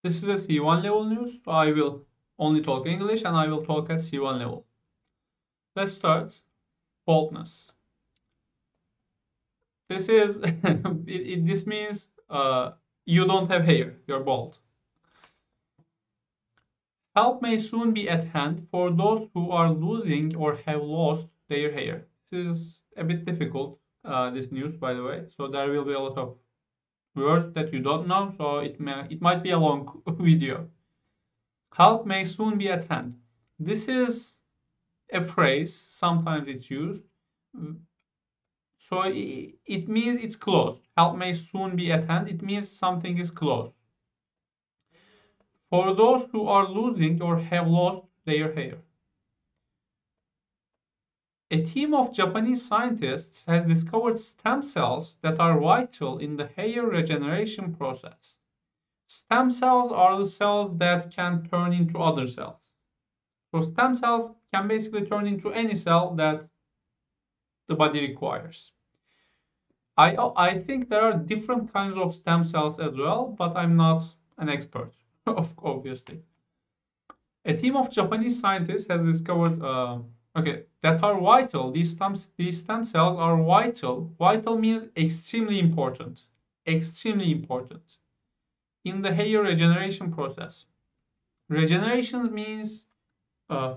This is a C1 level news, so I will only talk English and I will talk at C1 level. Let's start. Baldness. This is this means you don't have hair, you're bald. Help may soon be at hand for those who are losing or have lost their hair. This is a bit difficult, this news, by the way. So there will be a lot of words that you don't know, so it might be a long video. Help may soon be at hand. This is a phrase, sometimes it's used. So it means it's close. Help may soon be at hand. It means something is close. For those who are losing or have lost their hair. A team of Japanese scientists has discovered stem cells that are vital in the hair regeneration process. Stem cells are the cells that can turn into other cells. So stem cells can basically turn into any cell that the body requires. I think there are different kinds of stem cells as well, but I'm not an expert, obviously. A team of Japanese scientists has discovered that are vital. These stem cells are vital. Vital means extremely important. Extremely important in the hair regeneration process. Regeneration means uh,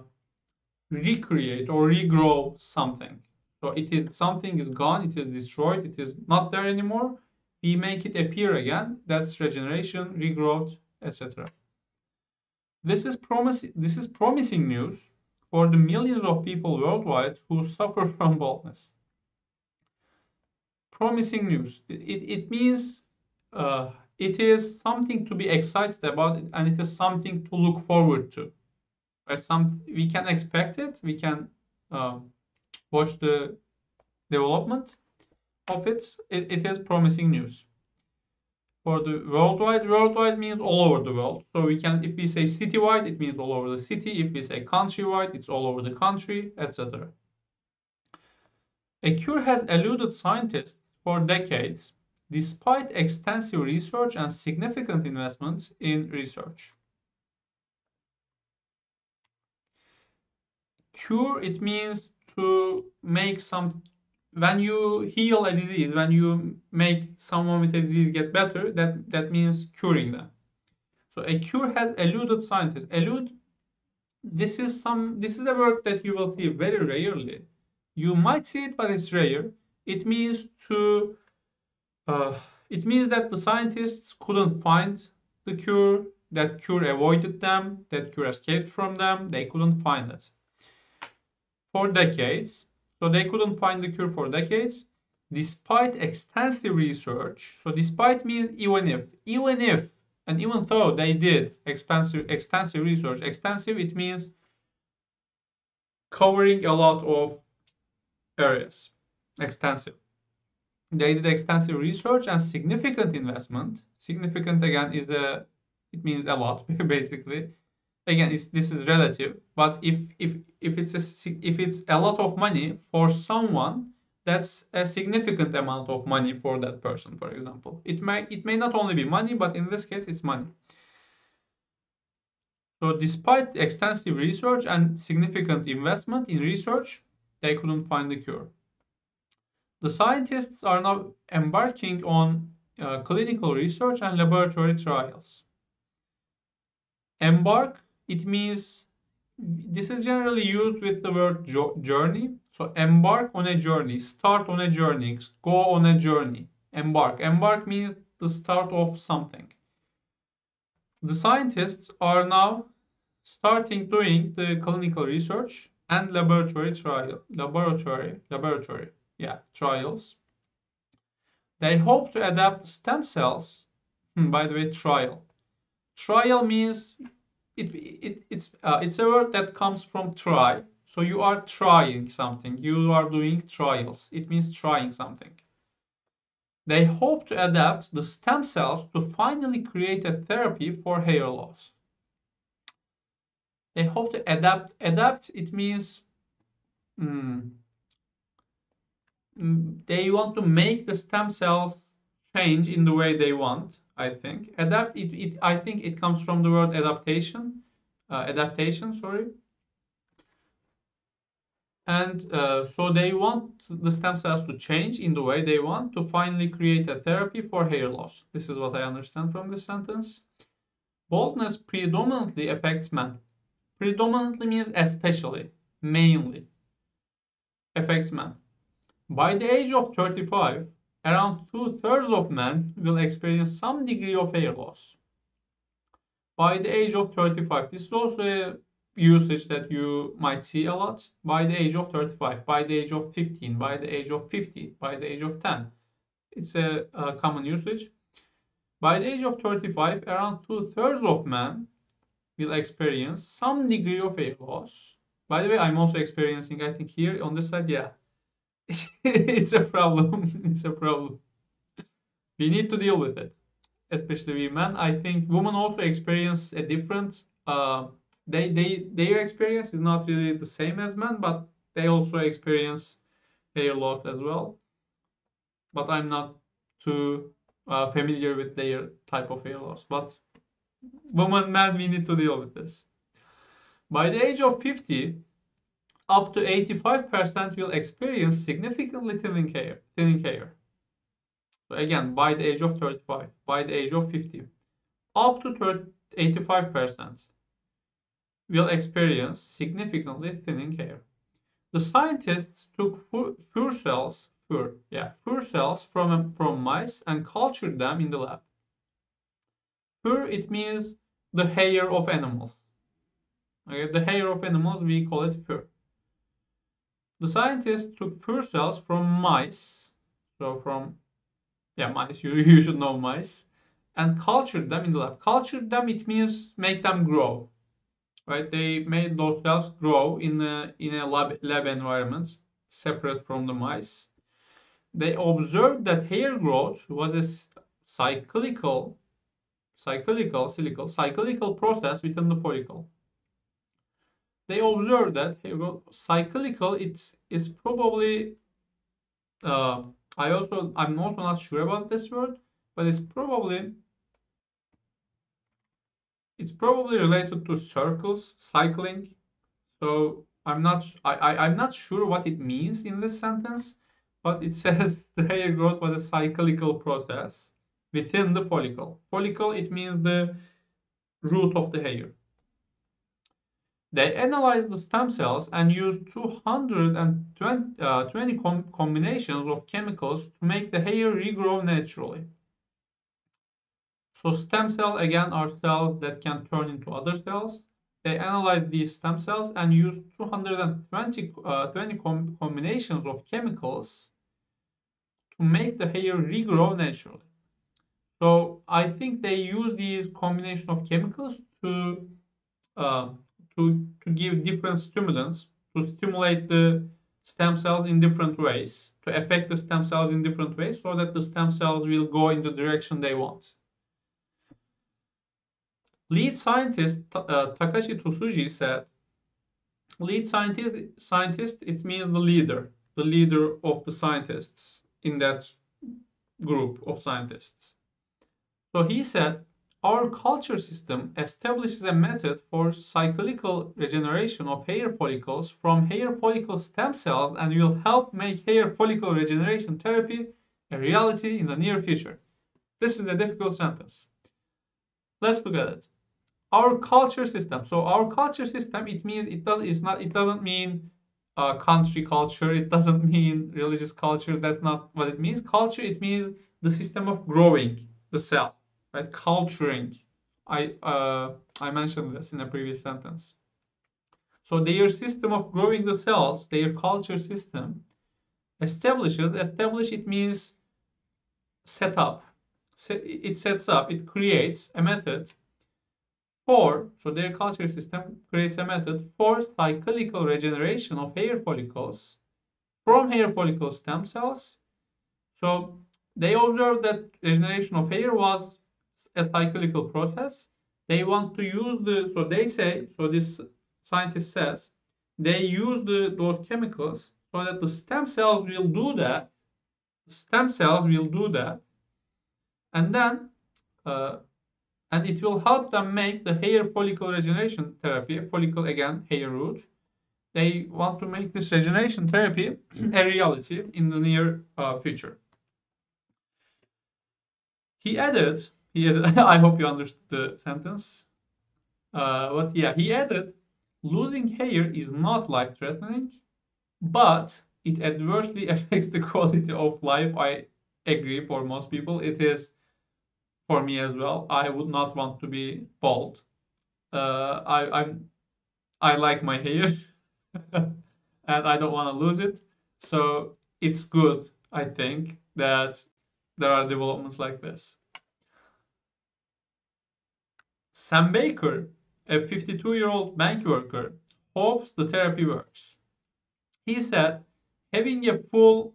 recreate or regrow something. So it is something is gone, it is destroyed, it is not there anymore. We make it appear again. That's regeneration, regrowth, etc. This is promising news for the millions of people worldwide who suffer from baldness. Promising news. It means it is something to be excited about, and it is something to look forward to. We can expect it. We can watch the development of it. It is promising news for the worldwide. Worldwide means all over the world. So we can, if we say citywide, it means all over the city. If we say countrywide, it's all over the country, etc. A cure has eluded scientists for decades, despite extensive research and significant investments in research. Cure, it means to make some, when you heal a disease, when you make someone with a disease get better, that means curing them. So a cure has eluded scientists. Elude, this is a word that you will see very rarely. You might see it, but it's rare. It means to it means that the scientists couldn't find the cure, that cure avoided them, that cure escaped from them, they couldn't find it for decades. So they couldn't find the cure for decades, despite extensive research. So despite means even if, and even though they did extensive research. Extensive, it means covering a lot of areas. Extensive. They did extensive research and significant investment. Significant again is it means a lot basically. Again, this is relative, but if it's a lot of money for someone, that's a significant amount of money for that person. For example, it may not only be money, but in this case, it's money. So despite extensive research and significant investment in research, they couldn't find the cure. The scientists are now embarking on clinical research and laboratory trials. Embark, it means, this is generally used with the word journey. So embark on a journey, start on a journey, go on a journey. Embark. Embark means the start of something. The scientists are now starting doing the clinical research and trials. They hope to adapt stem cells. By the way, trial. Trial means it's a word that comes from try. So you are trying something. You are doing trials. It means trying something. They hope to adapt the stem cells to finally create a therapy for hair loss. They hope to adapt. Adapt, it means they want to make the stem cells change in the way they want. I think. I think it comes from the word adaptation. Adaptation, sorry. And so they want the stem cells to change in the way they want to finally create a therapy for hair loss. This is what I understand from this sentence. Baldness predominantly affects men. Predominantly means especially, mainly affects men. By the age of 35, around two-thirds of men will experience some degree of hair loss. By the age of 35, this is also a usage that you might see a lot. By the age of 35, by the age of 15, by the age of 50, by the age of 10. It's a common usage. By the age of 35, around two-thirds of men will experience some degree of hair loss. By the way, I'm also experiencing, I think here on this side, yeah. It's a problem. It's a problem. We need to deal with it, especially women. I think women also experience a different. Their experience is not really the same as men, but they also experience hair loss as well. But I'm not too familiar with their type of hair loss. But women, men, we need to deal with this. By the age of 50, up to 85% will experience significantly thinning hair. So again, by the age of 35, by the age of 50, up to 85% will experience significantly thinning hair. The scientists took fur cells from mice and cultured them in the lab. Fur, it means the hair of animals. Okay, the hair of animals, we call it fur. The scientists took fur cells from mice, so from mice. You should know mice, and cultured them in the lab. Cultured them, it means make them grow, right? They made those cells grow in a lab environment, separate from the mice. They observed that hair growth was a cyclical process within the follicle. They observed that hair growth cyclical. It's probably I'm also not sure about this word, but it's probably related to circles, cycling. So I'm not sure what it means in this sentence, but it says the hair growth was a cyclical process within the follicle. Follicle, it means the root of the hair. They analyzed the stem cells and used 220 combinations of chemicals to make the hair regrow naturally. So stem cells, again, are cells that can turn into other cells. They analyzed these stem cells and used 220 combinations of chemicals to make the hair regrow naturally. So I think they use these combination of chemicals to give different stimulants to stimulate the stem cells in different ways, to affect the stem cells in different ways, so that the stem cells will go in the direction they want. Lead scientist Takashi Tsuji said, lead scientist, it means the leader of the scientists in that group of scientists. So he said, our culture system establishes a method for cyclical regeneration of hair follicles from hair follicle stem cells and will help make hair follicle regeneration therapy a reality in the near future. This is a difficult sentence. Let's look at it. Our culture system. So our culture system, it means it doesn't mean country culture. It doesn't mean religious culture. That's not what it means. Culture, it means the system of growing the cell, right? Culturing. I mentioned this in a previous sentence. So their system of growing the cells, their culture system, establish, it means set up. It sets up, it creates a method so their culture system creates a method for cyclical regeneration of hair follicles from hair follicle stem cells. So they observed that regeneration of hair was a cyclical process. They want to use this scientist says, they use those chemicals so that the stem cells will do that. And then And it will help them make the hair follicle regeneration therapy, follicle again, hair root. They want to make this regeneration therapy a reality in the near future. He added, I hope you understood the sentence. But yeah, he added, losing hair is not life-threatening, but it adversely affects the quality of life. I agree, for most people. It is for me as well. I would not want to be bald. I like my hair and I don't want to lose it. So it's good, I think, that there are developments like this. Sam Baker, a 52-year-old bank worker, hopes the therapy works. He said, having a full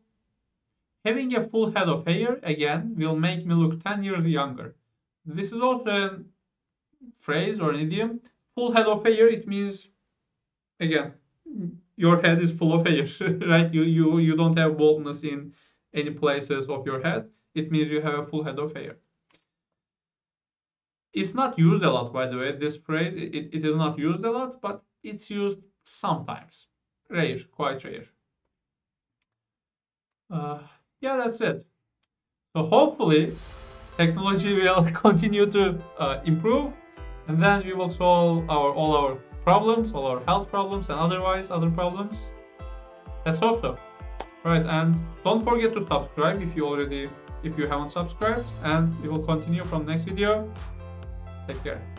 head of hair again will make me look 10 years younger. This is also a phrase or an idiom. Full head of hair, it means, again, your head is full of hair, right? You don't have baldness in any places of your head. It means you have a full head of hair. It's not used a lot, by the way. This phrase, it is not used a lot, but it's used sometimes. Rare, quite rare. Yeah, that's it. So hopefully technology will continue to improve, and then we will solve all our problems, all our health problems, and other problems. Let's hope so. Right, and don't forget to subscribe if you haven't subscribed, and we will continue from next video. Take care.